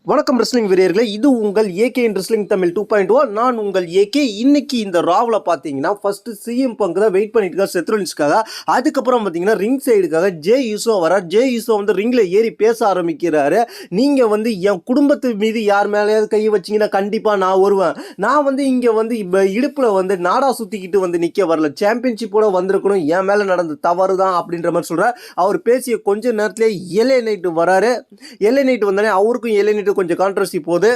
வணக்கம் ரெஸ்லிங் வீரர்களே, இது உங்கள் ஏகே ரெஸ்லிங் தமிழ் 2.0. நான் உங்கள் ஏகே. இன்னைக்கு இந்த ராவில் பார்த்தீங்கன்னா ஃபர்ஸ்ட் சிஎம் பங்கு தான் வெயிட் பண்ணிட்டு இருக்காரு செத்ரோலின்ஸ்க்காக. அதுக்கப்புறம் பார்த்தீங்கன்னா ரிங் சைடுக்காக ஜே யூசோ வரார். ஜே யூசோ வந்து ரிங்கில் ஏறி பேச ஆரம்பிக்கிறாரு. நீங்கள் வந்து என் குடும்பத்து மீது யார் மேலேயாவது கை வச்சிங்கன்னா கண்டிப்பாக நான் வருவேன். நான் வந்து இங்கே வந்து இப்போ இடுப்பில் வந்து நாடா சுற்றிக்கிட்டு வந்து நிற்க வரல, சாம்பியன்ஷிப்போட வந்திருக்கணும், என் மேலே நடந்த தவறு தான் அப்படின்ற மாதிரி சொல்கிறார். அவர் பேசிய கொஞ்ச நேரத்திலே எல்ஏ நைட்டு வராரு. எல்ஏ நைட்டு வந்தோடனே அவருக்கும் எல்ஏ நைட்டு கொஞ்சம் கான்ட்ரவர்சி போகுது.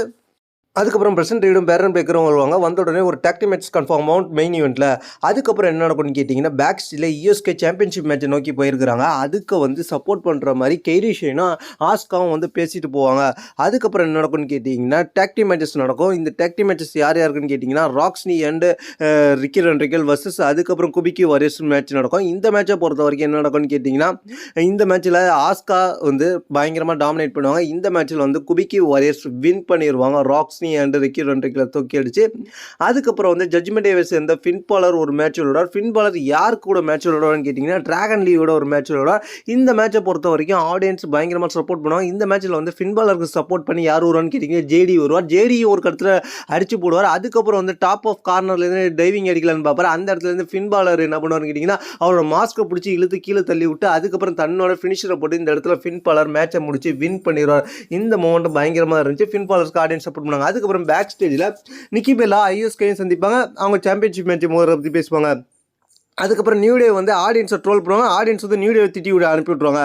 அதுக்கப்புறம் பிரசன்ட் ரீடும் பேரன் பேக்கரும் வருவாங்க. வந்த உடனே ஒரு tag match confirm out main ஈவெண்ட்டில். அதுக்கப்புறம் என்ன நடக்கும்னு கேட்டிங்கன்னா, பேக் ஸ்டேஜில் யூஎஸ்கே சாம்பியன்ஷிப் மேட்சை நோக்கி போயிருக்கிறாங்க. அதுக்கு வந்து சப்போர்ட் பண்ணுற மாதிரி கெய்ரி ஷேனும் ஆஸ்காவும் வந்து பேசிட்டு போவாங்க. அதுக்கப்புறம் என்ன நடக்கும்னு கேட்டிங்கன்னா, டாக்டி மேட்சஸ் நடக்கும். இந்த டாக்டி மேட்சஸ் யார் யாருக்குன்னு கேட்டிங்கன்னா, ராக்ஸ்னி அண்டு ரிக்கி ரெண்ட்ரிகல் வர்சஸ் அதுக்கப்புறம் குபிக்கி வாரியர்ஸ் மேட்ச் நடக்கும். இந்த மேட்சை பொறுத்த வரைக்கும் என்ன நடக்கும்னு கேட்டிங்கன்னா, இந்த மேட்ச்சில் ஆஸ்கா வந்து பயங்கரமாக டாமினேட் பண்ணுவாங்க. இந்த மேட்ச்சில் வந்து குபிக்கி வாரியர்ஸ் வின் பண்ணிடுவாங்க. ராக்ஸ் அண்ட் ரிக்கி ரெண்ட்ரிகலை தூக்கி அடிச்சு. அதுக்கப்புறம் வந்து ஜட்ஜ்மெண்ட் டேவை சேர்ந்த ஃபின் பாலர் ஒரு மேட்ச் விளையாடுவார். ஃபின் பாலர் யார் கூட மேட்ச் விளையாடுவார்னு கேட்டிங்கன்னா, டிராகன் லீவோட ஒரு மேட்ச் விளையாடுவார். இந்த மேட்சை பொறுத்த வரைக்கும் ஆடியன்ஸ் பயங்கரமாக சப்போர்ட் பண்ணுவாங்க. இந்த மேட்ச்சில் வந்து ஃபின் பாலருக்கு சப்போர்ட் பண்ணி யார் வருவான்னு கேட்டிங்கன்னா, ஜேடி வருவார். ஜேடியும் ஒரு இடத்துல அடிச்சு போடுவார். அதுக்கப்புறம் வந்து டாப் ஆஃப் கார்னர்லேருந்து டைவிங் அடிக்கலான்னு பார்ப்பார். அந்த இடத்துலேருந்து ஃபின் பாலர் என்ன பண்ணுவார்னு கேட்டிங்கன்னா, அவரோட மாஸ்க்கை பிடிச்சி இழுத்து கீழே தள்ளி விட்டு அதுக்கப்புறம் தன்னோட ஃபினிஷரை போட்டு இந்த இடத்துல ஃபின் பாலர் மேட்சை முடிச்சு வின் பண்ணிடுவார். இந்த மூமெண்ட் பயங்கரமாக இருந்துச்சு. ஃபின் பாலருக்கு ஆடியன்ஸ் சப்போர்ட் பண்ணுவாங்க. அதுக்கப்புறம் பேக் ஸ்டேஜில் நிக்கி பெல்லா ஐஎஸ்கேயும் சந்திப்பாங்க. அவங்க சாம்பியன்ஷிப் மேட்ச் மோதிர பற்றி பேசுவாங்க. அதுக்கப்புறம் நியூ டே வந்து ஆடியன்ஸை ட்ரோல் பண்ணுவாங்க. ஆடியன்ஸ் வந்து நியூ டே திட்டி விட அனுப்பி விட்ருவாங்க.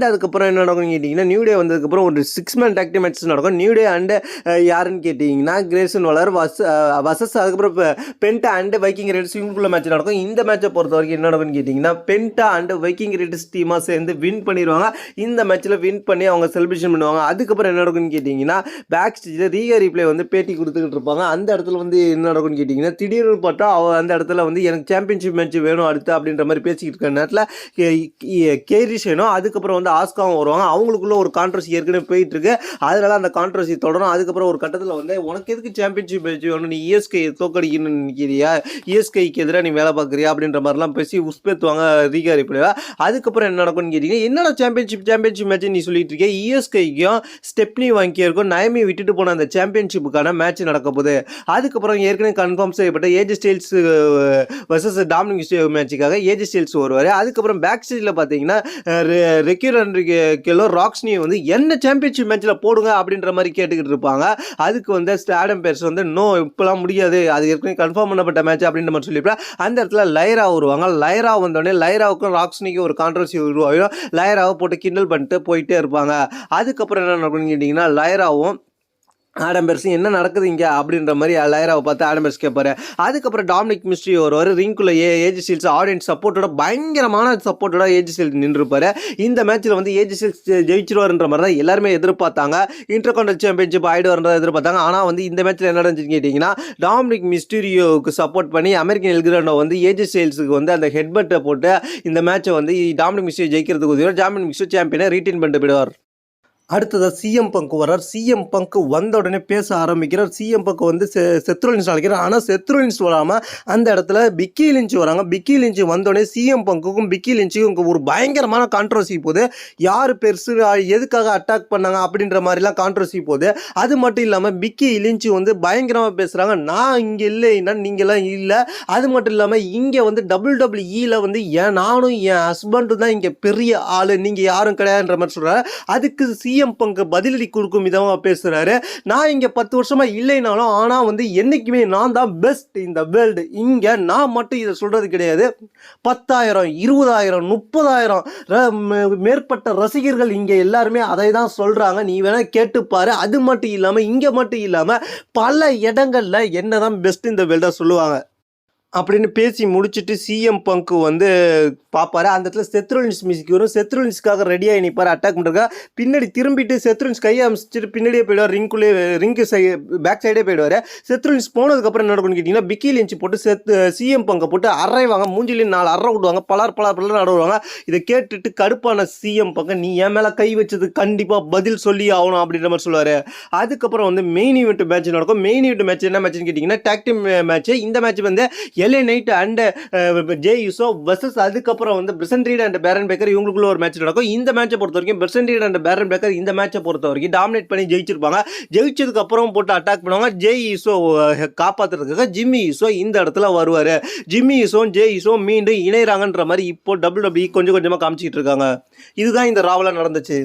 அதுக்கப்புறம் என்ன நடக்கும்னு கேட்டிங்கன்னா, நியூ டே வந்ததுக்கப்புறம் ஒரு 6 மேன் டாக் டீம் மேட்ச் நடக்கும். நியூ டே அண்டு யாருன்னு கேட்டிங்கன்னா, கிரேசன் வாலர் வசஸ் அதுக்கப்புறம் பென்டா அண்டு வைக்கிங் ரெட்ஸ் இவங்களுக்குள்ள மேட்ச் நடக்கும். இந்த மேட்சை பொறுத்த வரைக்கும் என்ன நடக்கும்னு கேட்டிங்கன்னா, பென்டா அண்டு வைக்கிங் ரெட்ஸ் டீமாக சேர்ந்து வின் பண்ணிடுவாங்க. இந்த மேட்ச்சில் வின் பண்ணி அவங்க செலிப்ரேஷன் பண்ணுவாங்க. அதுக்கப்புறம் என்ன நடக்கும்னு கேட்டிங்கன்னா, பேக் ஸ்டேஜில் ரீகா ரீப்ளே வந்து பேட்டி கொடுத்துக்கிட்டு இருப்பாங்க. அந்த இடத்துல வந்து என்ன நடக்கும்னு கேட்டிங்கன்னா, திடீர்னு பார்த்தா அந்த இடத்துல வந்து எனக்கு சாம்பியன்ஷிப் மேட்ச் வேணும் அடுத்து அப்படின்ற மாதிரி பேசிக்கிட்டு இருக்க நேரத்தில் கெய்ரி ஷேனும் அதுக்கப்புறம் வந்து ஆஸ்காவும் வருவாங்க. அவங்களுக்குள்ள ஒரு கான்ட்ரவர்சி ஏற்கனவே போயிட்டு இருக்கு. அதனால அந்த கான்ட்ரவர்சி தொடரும். அதுக்கப்புறம் ஒரு கட்டத்தில் வந்து உனக்கு எதுக்கு சாம்பியன்ஷிப் மேட்ச் வேணும், நீ இஎஸ்கே தோக்கடிக்கணும்னு நினைக்கிறியா, இஎஸ்கேக்கு எதிராக நீ வேலை பார்க்குறியா அப்படின்ற மாதிரிலாம் பேசி உஸ்பேத்துவாங்க ரீகா ரிப்ளேவா. அதுக்கப்புறம் என்ன நடக்கும்னு கேட்டிங்கன்னா, என்னடா சாம்பியன்ஷிப் மேட்ச் நீ சொல்லிட்டு இருக்கேன், இஎஸ்கேக்கும் ஸ்டெப்னி வாங்கியிருக்கும் நயமி விட்டுட்டு போன அந்த சாம்பியன்ஷிப்புக்கான மேட்ச் நடக்க போகுது. அதுக்கப்புறம் ஏற்கனவே கன்ஃபார்ம் செய்யப்பட்ட ஏஜ் ஸ்டைல்ஸ் வர்சஸ் டாமினிக் மேட்சுக்காக ஏஜ் ஸ்டைல்ஸ் வருவார். அதுக்கப்புறம் பேக் ஸ்டேஜில் பார்த்தீங்கன்னா, ரிக்கி ரெண்ட்ரிகலோ ராக்ஸ்னி வந்து என்ன சாம்பியன்ஷிப் மேட்ச்சில் போடுங்க அப்படின்ற மாதிரி கேட்டுக்கிட்டு இருப்பாங்க. அதுக்கு வந்து ஆடம் பெர்ஸ் வந்து நோ இப்போலாம் முடியாது, அது ஏற்கனவே கன்ஃபார்ம் பண்ணப்பட்ட மேட்ச் அப்படின்ற மாதிரி சொல்லியிருப்பேன். அந்த இடத்துல லைரா வருவாங்க. லைரா வந்தோடனே லைராவுக்கும் ராக்ஸ்னிக்கும் ஒரு கான்ட்ரவர்சி உருவாகும். லைராவை போட்டு கிண்டல் பண்ணிட்டு போயிட்டே இருப்பாங்க. அதுக்கப்புறம் என்ன நடக்கும்னு கேட்டிங்கன்னா, லைராவும் ஆடம் பெர்ஸ் என்ன நடக்குது இங்கே அப்படின்ற மாதிரி லைராவை பார்த்து ஆடம் பெர்ஸ் கேட்பாரு. அதுக்கப்புறம் டாமினிக் மிஸ்ட்ரி வருவார். ரிங்குள்ள ஏஜ் ஸ்டைல்ஸ் ஆடியன்ஸ் சப்போர்ட்டோட பயங்கரமான சப்போர்ட்டோட ஏஜ் ஸ்டைல்ஸ் நின்றுப்பாரு. இந்த மேட்ச்சில் வந்து ஏஜ் ஸ்டைல்ஸ் ஜெயிச்சிருவாருன்ற மாதிரி தான் எல்லாருமே எதிர்பார்த்தாங்க. Intercontinental championship ஆகிடுவார்ன்றதை எதிர்பார்த்தாங்க. ஆனால் வந்து இந்த மேட்ச்சில் என்ன நடந்துச்சுன்னு கேட்டிங்கன்னா, டாமினிக் மிஸ்டீரியோவுக்கு சப்போர்ட் பண்ணி அமெரிக்கன் எல்கிராண்டோ வந்து ஏஜ் ஸ்டைல்ஸுக்கு வந்து அந்த ஹெட்பட்டை போட்டு இந்த மேட்சை வந்து டாமினிக் மிஸ்டீரியோ ஜெயிக்கிறதுக்கு உதவி டாமினிக் மிஸ்டீரியோ சாம்பியனை ரீட்டைன் பண்ணிட்டு போயிடுவார். அடுத்ததாக சிஎம் பங்க் வர்றார். சிஎம் பங்க் வந்த உடனே பேச ஆரம்பிக்கிறார். சிஎம் பங்க் வந்து செத்ரோலின்ஸ் அழைக்கிறார். ஆனால் செத்ரோலின்ஸ் வராமல் அந்த இடத்துல பிக்கி லிஞ்ச் வராங்க. பிக்கி லிஞ்ச் வந்தோடனே சிஎம் பங்குக்கும் பிக்கி லிஞ்சுக்கும் ஒரு பயங்கரமான கான்ட்ரவர்சி போகுது. யார் பெருசு, எதுக்காக அட்டாக் பண்ணாங்க அப்படின்ற மாதிரிலாம் கான்ட்ரவர்சி போகுது. அது மட்டும் இல்லாமல் பிக்கி லிஞ்ச் வந்து பயங்கரமாக பேசுகிறாங்க. நான் இங்கே இல்லைன்னா நீங்களாம் இல்லை. அது மட்டும் இல்லாமல் இங்கே வந்து WWE வந்து நானும் என் ஹஸ்பண்டும் தான் இங்கே பெரிய ஆள், நீங்கள் யாரும் கிடையாதுன்ற மாதிரி சொல்கிறாரு. அதுக்கு சிஎம் பங்கு பதிலடி கொடுக்கும் விதமாக பேசுகிறாரு. நான் இங்கே 10 வருஷமாக இல்லைனாலும் ஆனால் வந்து என்றைக்குமே நான் தான் பெஸ்ட் இந்த வேர்ல்டு. இங்கே நான் மட்டும் இதை சொல்கிறது கிடையாது. 10,000 20,000 30,000 மேற்பட்ட ரசிகர்கள் இங்கே எல்லாருமே அதை தான் சொல்கிறாங்க. நீ வேணால் கேட்டுப்பாரு. அது மட்டும் இல்லாமல் இங்கே மட்டும் இல்லாமல் பல இடங்களில் என்ன தான் பெஸ்ட் இந்த வேர்ல்டாக சொல்லுவாங்க அப்படின்னு பேசி முடிச்சுட்டு சிஎம் பங்கு வந்து பார்ப்பாரு. அந்த இடத்துல செத்ரோலின்ஸ் மியூசிக் வரும். செத்ரோலின்ஸ்க்காக ரெடியாக நிற்பார் அட்டாக் பண்ணுறதுக்காக. பின்னாடி திரும்பிட்டு செத்ரோலின்ஸ் கையை அமைச்சிட்டு பின்னாடியே போயிடுவார். ரிங்கு பேக் சைடே போயிடுவார். செத்ரோலின்ஸ் போனதுக்கப்புறம் என்ன நடக்கும்னு கேட்டிங்கன்னா, பிக்கி லிஞ்ச் போட்டு சிஎம் பங்கை போட்டு அரைவாங்க. மூஞ்சிலையும் 4 அரை விடுவாங்க. பலர் நடுவாங்க. இதை கேட்டுட்டு கடுப்பான சிஎம் பங்கை, நீ என் மேலே கை வச்சது கண்டிப்பாக பதில் சொல்லி ஆகணும் அப்படின்ற மாதிரி சொல்லுவார். அதுக்கப்புறம் வந்து மெயின் ஈவெண்ட் மேட்ச் நடக்கும். மெயின் ஈவெண்ட் மேட்ச் என்ன மேட்ச்னு கேட்டிங்கன்னா, டாக் டீம் மேட்ச். இந்த மேட்ச் வந்து எல்ஏ night and J Uso versus அதுக்கப்புறம் வந்து பிரசன் ரீட் அண்ட் பேரன் பேக்கர் இவங்களுக்குள்ள ஒரு மேட்ச் நடக்கும். இந்த மேட்சை பொறுத்த வரைக்கும் பிரசன் ரீட் அண்ட் பேரன் பேக்கர் இந்த மேட்சை பொறுத்த வரைக்கும் டாமினேட் பண்ணி ஜெயிச்சிருப்பாங்க. ஜெயிச்சதுக்கு அப்புறம் போட்டு அட்டாக் பண்ணுவாங்க. ஜே யூசோ காப்பாத்துறதுக்காக ஜிம்மி யூசோ இந்த இடத்துல வருவாரு. ஜிம்மி யூசோ ஜே யூசோ மீண்டும் இணையறாங்கன்ற மாதிரி இப்போ WWE கொஞ்சம் கொஞ்சமா காமிச்சிட்டு இருக்காங்க. இதுதான் இந்த ராவலா நடந்துச்சு.